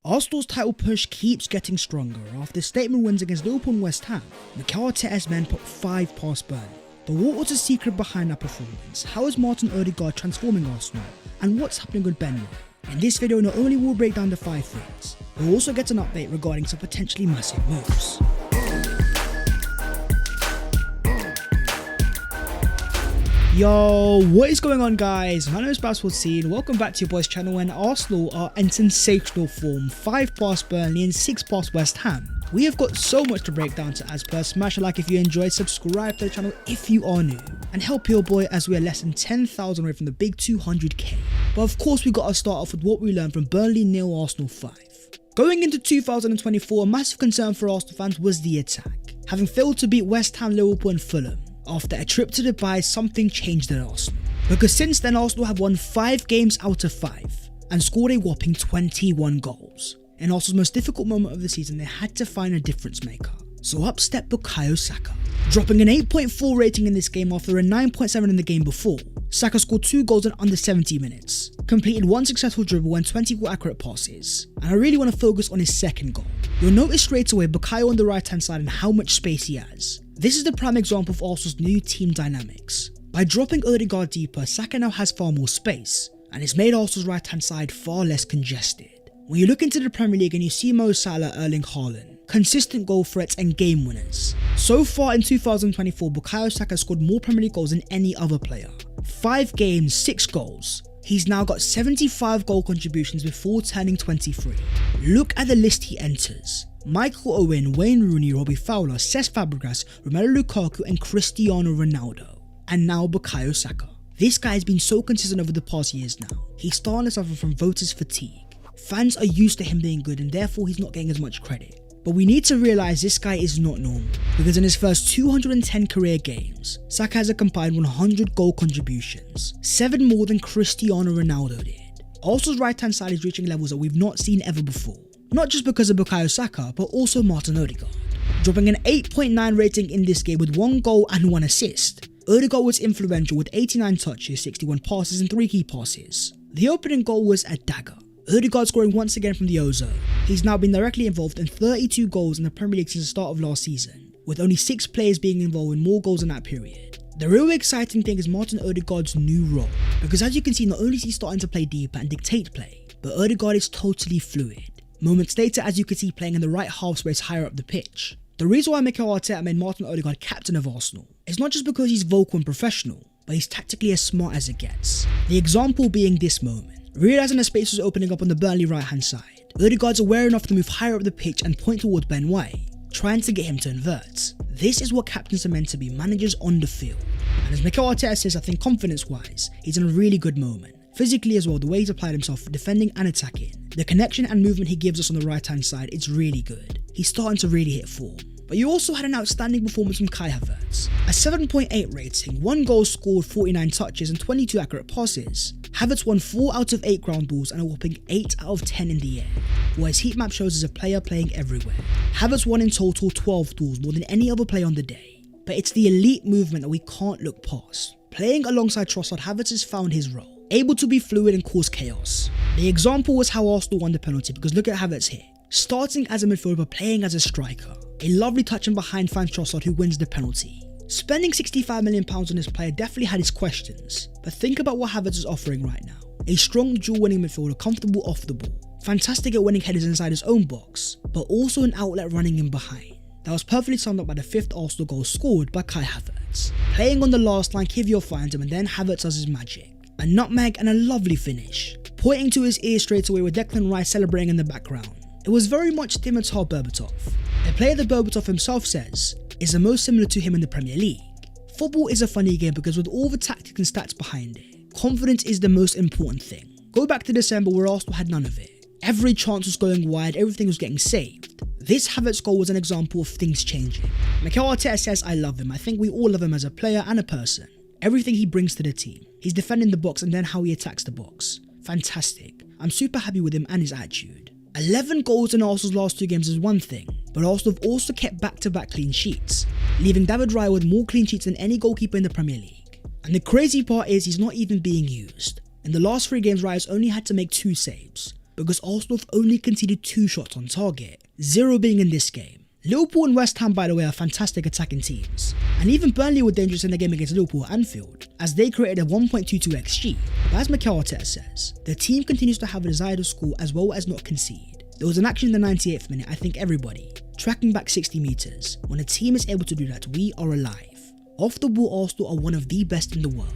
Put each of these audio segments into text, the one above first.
Arsenal's title push keeps getting stronger after statement wins against Liverpool and West Ham. Mikel Arteta's men put 5 past Burnley. But what was the secret behind that performance? How is Martin Odegaard transforming Arsenal? And what's happening with Burnley? In this video, not only will we break down the 5 things, we'll also get an update regarding some potentially massive moves. Yo, what is going on, guys? My name is Basketball Scene. Welcome back to your boys channel. When Arsenal are in sensational form, 5 past Burnley and 6 past West Ham. We have got so much to break down, as per. Smash a like if you enjoyed, subscribe to the channel if you are new, and help your boy as we are less than 10,000 away from the big 200k. But of course, we got to start off with what we learned from Burnley 0, Arsenal 5. Going into 2024, a massive concern for Arsenal fans was the attack. Having failed to beat West Ham, Liverpool and Fulham, after a trip to Dubai, something changed at Arsenal. Because since then, Arsenal have won 5 games out of 5 and scored a whopping 21 goals. In Arsenal's most difficult moment of the season, they had to find a difference maker. So up stepped Bukayo Saka, dropping an 8.4 rating in this game after a 9.7 in the game before. Saka scored 2 goals in under 70 minutes, completed 1 successful dribble and 24 accurate passes. And I really want to focus on his second goal. You'll notice straight away Bukayo on the right hand side and how much space he has. This is the prime example of Arsenal's new team dynamics. By dropping Odegaard deeper, Saka now has far more space, and it's made Arsenal's right hand side far less congested. When you look into the Premier League and you see Mo Salah, Erling Haaland, consistent goal threats and game winners. So far in 2024, Bukayo Saka scored more Premier League goals than any other player. 5 games, 6 goals. He's now got 75 goal contributions before turning 23. Look at the list he enters. Michael Owen, Wayne Rooney, Robbie Fowler, Cesc Fabregas, Romelu Lukaku and Cristiano Ronaldo. And now Bukayo Saka. This guy has been so consistent over the past years now. He's starting to suffer from voters' fatigue. Fans are used to him being good and therefore he's not getting as much credit. But we need to realise this guy is not normal, because in his first 210 career games, Saka has a combined 100 goal contributions, 7 more than Cristiano Ronaldo did. Arsenal's right hand side is reaching levels that we've not seen ever before. Not just because of Bukayo Saka, but also Martin Odegaard, dropping an 8.9 rating in this game with 1 goal and 1 assist. Odegaard was influential with 89 touches, 61 passes and 3 key passes. The opening goal was a dagger. Odegaard scoring once again from the ozone. He's now been directly involved in 32 goals in the Premier League since the start of last season, with only 6 players being involved in more goals in that period. The real exciting thing is Martin Odegaard's new role, because as you can see, not only is he starting to play deeper and dictate play, but Odegaard is totally fluid. Moments later, as you can see, playing in the right half space higher up the pitch. The reason why Mikel Arteta made Martin Odegaard captain of Arsenal is not just because he's vocal and professional, but he's tactically as smart as it gets. The example being this moment. Realising a space was opening up on the Burnley right hand side, Odegaard's aware enough to move higher up the pitch and point towards Ben White, trying to get him to invert. This is what captains are meant to be, managers on the field. And as Mikel Arteta says, I think confidence wise, he's in a really good moment. Physically as well, the way he's applied himself for defending and attacking. The connection and movement he gives us on the right hand side, it's really good. He's starting to really hit form. But you also had an outstanding performance from Kai Havertz. A 7.8 rating, 1 goal scored, 49 touches and 22 accurate passes. Havertz won 4 out of 8 ground balls and a whopping 8 out of 10 in the air. What his heat map shows is a player playing everywhere. Havertz won in total 12 duels, more than any other player on the day. But it's the elite movement that we can't look past. Playing alongside Trossard, Havertz has found his role, able to be fluid and cause chaos. The example was how Arsenal won the penalty, because look at Havertz here. Starting as a midfielder but playing as a striker. A lovely touch in behind finds Trossard, who wins the penalty. Spending £65 million on this player definitely had his questions, but think about what Havertz is offering right now. A strong dual-winning midfielder, comfortable off the ball, fantastic at winning headers inside his own box, but also an outlet running in behind. That was perfectly summed up by the 5th Arsenal goal scored by Kai Havertz. Playing on the last line, Kivior finds him and then Havertz does his magic. A nutmeg and a lovely finish, pointing to his ear straight away with Declan Rice celebrating in the background. It was very much Dimitar Berbatov, a player that Berbatov himself says is the most similar to him in the Premier League. Football is a funny game because with all the tactics and stats behind it, confidence is the most important thing. Go back to December where Arsenal had none of it. Every chance was going wide, everything was getting saved. This Havertz goal was an example of things changing. Mikel Arteta says, I love him. I think we all love him as a player and a person. Everything he brings to the team. He's defending the box and then how he attacks the box. Fantastic. I'm super happy with him and his attitude. 11 goals in Arsenal's last 2 games is one thing, but Arsenal have also kept back-to-back clean sheets, leaving David Raya with more clean sheets than any goalkeeper in the Premier League. And the crazy part is he's not even being used. In the last 3 games, Raya's only had to make 2 saves. because Arsenal have only conceded 2 shots on target, 0 being in this game. Liverpool and West Ham, by the way, are fantastic attacking teams, and even Burnley were dangerous in the game against Liverpool at Anfield, as they created a 1.22 XG. But as Mikel Arteta says, the team continues to have a desire to score as well as not concede. There was an action in the 98th minute, I think everybody, tracking back 60 metres. When a team is able to do that, we are alive. Off the ball, Arsenal are one of the best in the world.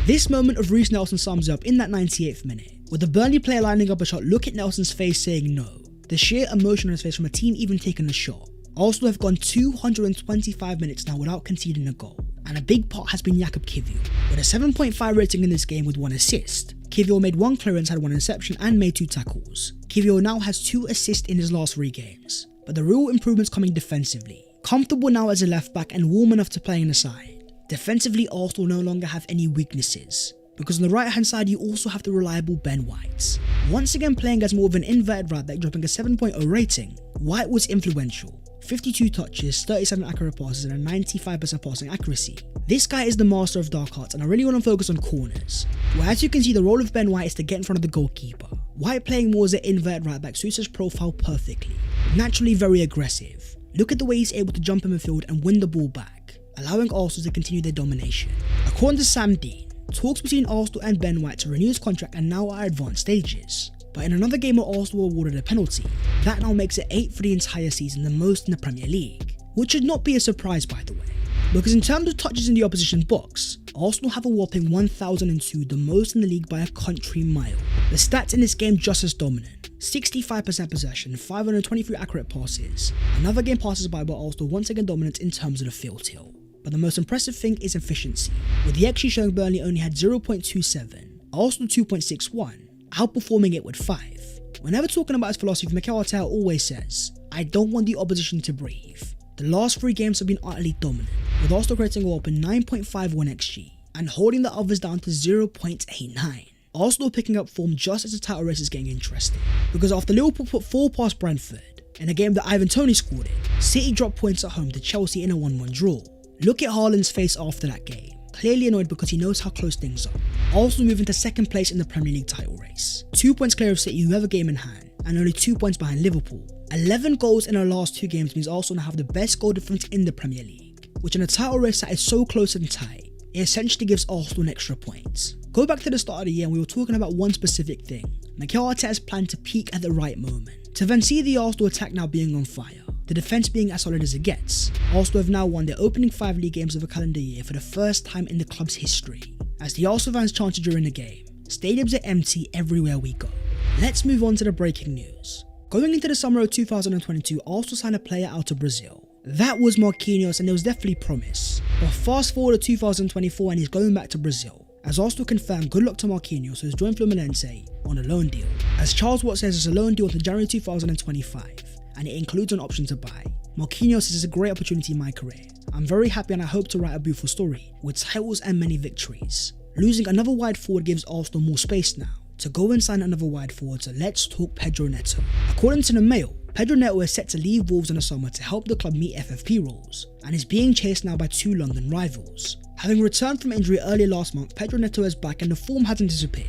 This moment of Reece Nelson sums up in that 98th minute, with the Burnley player lining up a shot, look at Nelson's face saying no. The sheer emotion on his face from a team even taking a shot. Arsenal have gone 225 minutes now without conceding a goal, and a big part has been Jakub Kiwior, with a 7.5 rating in this game with 1 assist. Kiwior made 1 clearance, had 1 interception and made 2 tackles. Kiwior now has 2 assists in his last 3 games, but the real improvement's coming defensively. Comfortable now as a left back and warm enough to play in the side. Defensively, Arsenal no longer have any weaknesses, because on the right hand side you also have the reliable Ben White. Once again playing as more of an inverted right back, dropping a 7.0 rating. White was influential. 52 touches, 37 accurate passes and a 95% passing accuracy. This guy is the master of dark arts, and I really want to focus on corners, where as you can see the role of Ben White is to get in front of the goalkeeper. White playing more as an inverted right back suits his profile perfectly. Naturally very aggressive. Look at the way he's able to jump in midfield and win the ball back, allowing Arsenal to continue their domination. According to Sam Dean, talks between Arsenal and Ben White to renew his contract and now are at advanced stages. But in another game where Arsenal were awarded a penalty, that now makes it 8 for the entire season, the most in the Premier League. Which should not be a surprise, by the way, because in terms of touches in the opposition box, Arsenal have a whopping 1002, the most in the league by a country mile. The stats in this game just as dominant. 65% possession, 523 accurate passes. Another game passes by, but Arsenal once again dominant in terms of the field tilt. But the most impressive thing is efficiency, with the XG showing Burnley only had 0.27, Arsenal 2.61, outperforming it with 5. Whenever talking about his philosophy, Mikel Arteta always says, I don't want the opposition to breathe. The last 3 games have been utterly dominant, with Arsenal creating a whopping 9.51 XG and holding the others down to 0.89. Arsenal picking up form just as the title race is getting interesting, because after Liverpool put 4 past Brentford in a game that Ivan Toney scored in, City dropped points at home to Chelsea in a 1-1 draw. Look at Haaland's face after that game, clearly annoyed because he knows how close things are. Arsenal moving to 2nd place in the Premier League title race, 2 points clear of City who have a game in hand, and only 2 points behind Liverpool. 11 goals in our last 2 games means Arsenal now have the best goal difference in the Premier League, which in a title race that is so close and tight, it essentially gives Arsenal an extra point. Go back to the start of the year and we were talking about one specific thing. Mikel Arteta's plan to peak at the right moment, to then see the Arsenal attack now being on fire, the defence being as solid as it gets. Arsenal have now won their opening 5 league games of a calendar year for the first time in the club's history. As the Arsenal fans chanted during the game, stadiums are empty everywhere we go. Let's move on to the breaking news. Going into the summer of 2022, Arsenal signed a player out of Brazil. That was Marquinhos, and there was definitely promise. But fast forward to 2024 and he's going back to Brazil. As Arsenal confirmed, good luck to Marquinhos, who has joined Fluminense on a loan deal. As Charles Watt says, it's a loan deal until January 2025, and it includes an option to buy. Marquinhos says it's a great opportunity in my career. I'm very happy and I hope to write a beautiful story, with titles and many victories. Losing another wide forward gives Arsenal more space now to go and sign another wide forward, so let's talk Pedro Neto. According to the Mail, Pedro Neto is set to leave Wolves in the summer to help the club meet FFP rules, and is being chased now by 2 London rivals. Having returned from injury earlier last month, Pedro Neto is back and the form hasn't disappeared.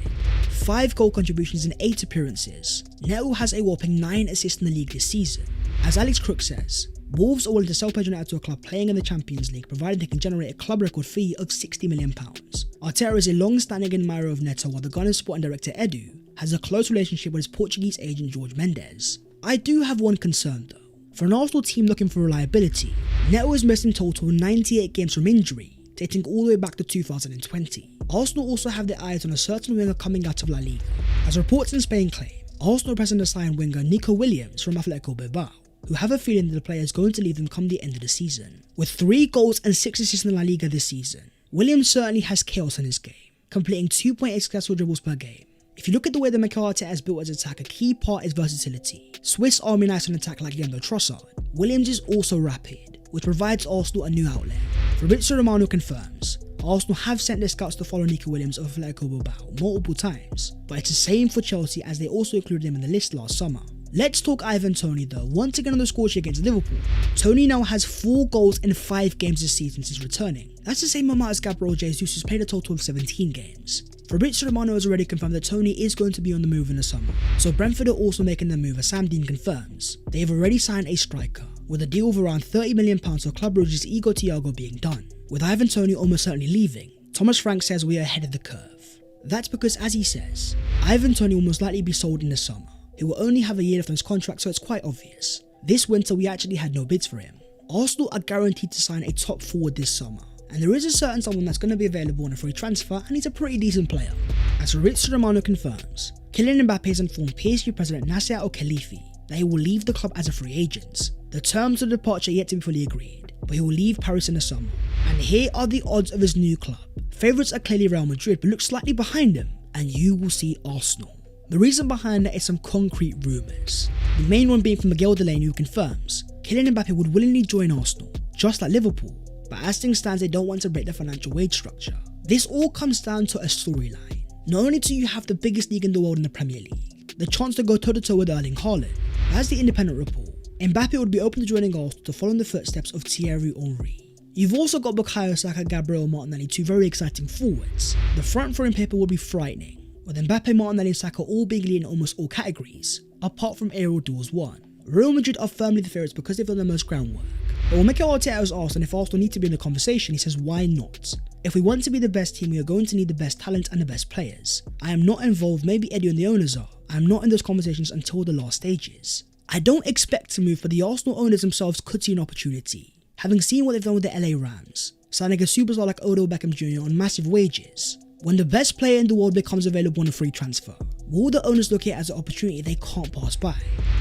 5 goal contributions in 8 appearances. Neto has a whopping 9 assists in the league this season. As Alex Crook says, Wolves are willing to sell Pedro Neto to a club playing in the Champions League, provided they can generate a club record fee of £60 million. Arteta is a long-standing admirer of Neto, while the Ghana's sporting director Edu has a close relationship with his Portuguese agent Jorge Mendes. I do have one concern though. For an Arsenal team looking for reliability, Neto has missed in total 98 games from injury, dating all the way back to 2020. Arsenal also have their eyes on a certain winger coming out of La Liga. As reports in Spain claim, Arsenal are pressing to sign winger Nico Williams from Atletico Bilbao, who have a feeling that the player is going to leave them come the end of the season. With 3 goals and 6 assists in La Liga this season, Williams certainly has chaos in his game, completing 2.8 successful dribbles per game. If you look at the way that Mikel Arteta has built his attack, a key part is versatility. Swiss Army knives on attack like Leandro Trossard. Williams is also rapid, which provides Arsenal a new outlet. Fabrizio Romano confirms, Arsenal have sent their scouts to follow Nico Williams of Atletico Bilbao multiple times, but it's the same for Chelsea as they also included him in the list last summer. Let's talk Ivan Toney though, once again on the score sheet against Liverpool. Toney now has 4 goals in 5 games this season since returning. That's the same amount as Gabriel Jesus, who's played a total of 17 games. Fabrizio Romano has already confirmed that Toney is going to be on the move in the summer, so Brentford are also making their move as Sam Dean confirms. They have already signed a striker, with a deal of around £30 million for Club Brugge's Igor Thiago being done. With Ivan Toney almost certainly leaving, Thomas Frank says we are ahead of the curve. That's because, as he says, Ivan Toney will most likely be sold in the summer. He will only have a year left on his contract, so it's quite obvious. This winter we actually had no bids for him. Arsenal are guaranteed to sign a top forward this summer, and there is a certain someone that's going to be available on a free transfer, and he's a pretty decent player. As Fabrizio Romano confirms, Kylian Mbappe has informed PSG president Nasser Al-Khelaifi that he will leave the club as a free agent. The terms of departure are yet to be fully agreed, but he will leave Paris in the summer. And here are the odds of his new club. Favourites are clearly Real Madrid, but look slightly behind him, and you will see Arsenal. The reason behind that is some concrete rumours. The main one being from Miguel Delaney, who confirms Kylian Mbappe would willingly join Arsenal, just like Liverpool, but as things stand they don't want to break the financial wage structure. This all comes down to a storyline. Not only do you have the biggest league in the world in the Premier League, the chance to go toe to toe with Erling Haaland, but as the Independent report, Mbappe would be open to joining Arsenal to follow in the footsteps of Thierry Henry. You've also got Bukayo, Saka, Gabriel Martinelli, two very exciting forwards. The front throwing paper would be frightening, with Mbappe, Martinelli and Saka all being lead in almost all categories, apart from aerial duels 1. Real Madrid are firmly the favourites because they've done the most groundwork. But when Mikel Arteta was asked if Arsenal need to be in the conversation, he says why not? If we want to be the best team, we are going to need the best talent and the best players. I am not involved, maybe Eddie and the owners are. I am not in those conversations until the last stages. I don't expect to move, but the Arsenal owners themselves could see an opportunity. Having seen what they've done with the LA Rams, signing a superstar like Odell Beckham Jr. on massive wages. When the best player in the world becomes available on a free transfer, will the owners look at it as an opportunity they can't pass by?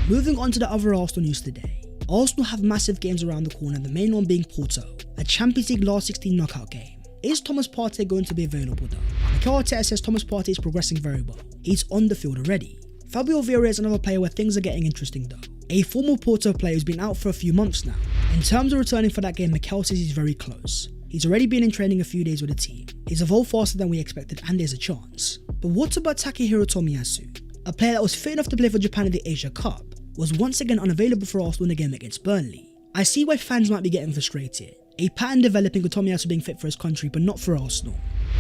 Moving on to the other Arsenal news today. Arsenal have massive games around the corner, the main one being Porto, a Champions League last 16 knockout game. Is Thomas Partey going to be available though? Mikel Arteta says Thomas Partey is progressing very well. He's on the field already. Fabio Vieira is another player where things are getting interesting though. A former Porto player who's been out for a few months now. In terms of returning for that game, Mikel says he's very close. He's already been in training a few days with the team. He's evolved faster than we expected and there's a chance. But what about Takehiro Tomiyasu? A player that was fit enough to play for Japan in the Asia Cup was once again unavailable for Arsenal in the game against Burnley. I see why fans might be getting frustrated. A pattern developing with Tomiyasu being fit for his country but not for Arsenal.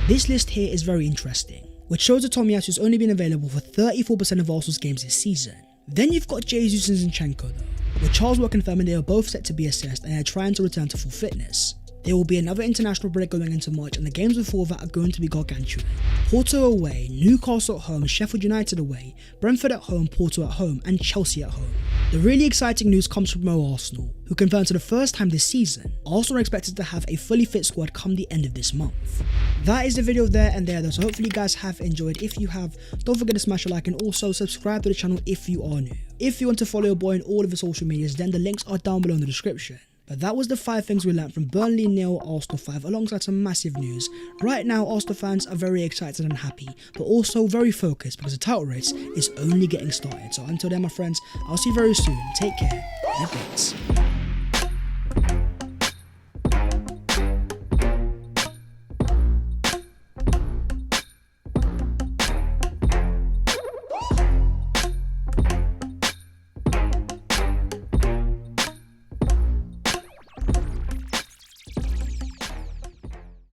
This list here is very interesting, which shows that Tomiyasu has only been available for 34% of Arsenal's games this season. Then you've got Jesus and Zinchenko though, with Charles were confirming they are both set to be assessed and are trying to return to full fitness. There will be another international break going into March and the games before that are going to be gargantuan. Porto away, Newcastle at home, Sheffield United away, Brentford at home, Porto at home and Chelsea at home. The really exciting news comes from Arsenal, who confirmed for the first time this season, Arsenal are expected to have a fully fit squad come the end of this month. That is the video there and there though, so hopefully you guys have enjoyed. If you have, don't forget to smash a like and also subscribe to the channel if you are new. If you want to follow your boy on all of his social medias, then the links are down below in the description. But that was the 5 things we learned from Burnley 0, Arsenal 5, alongside some massive news. Right now, Arsenal fans are very excited and happy, but also very focused because the title race is only getting started. So until then, my friends, I'll see you very soon. Take care. And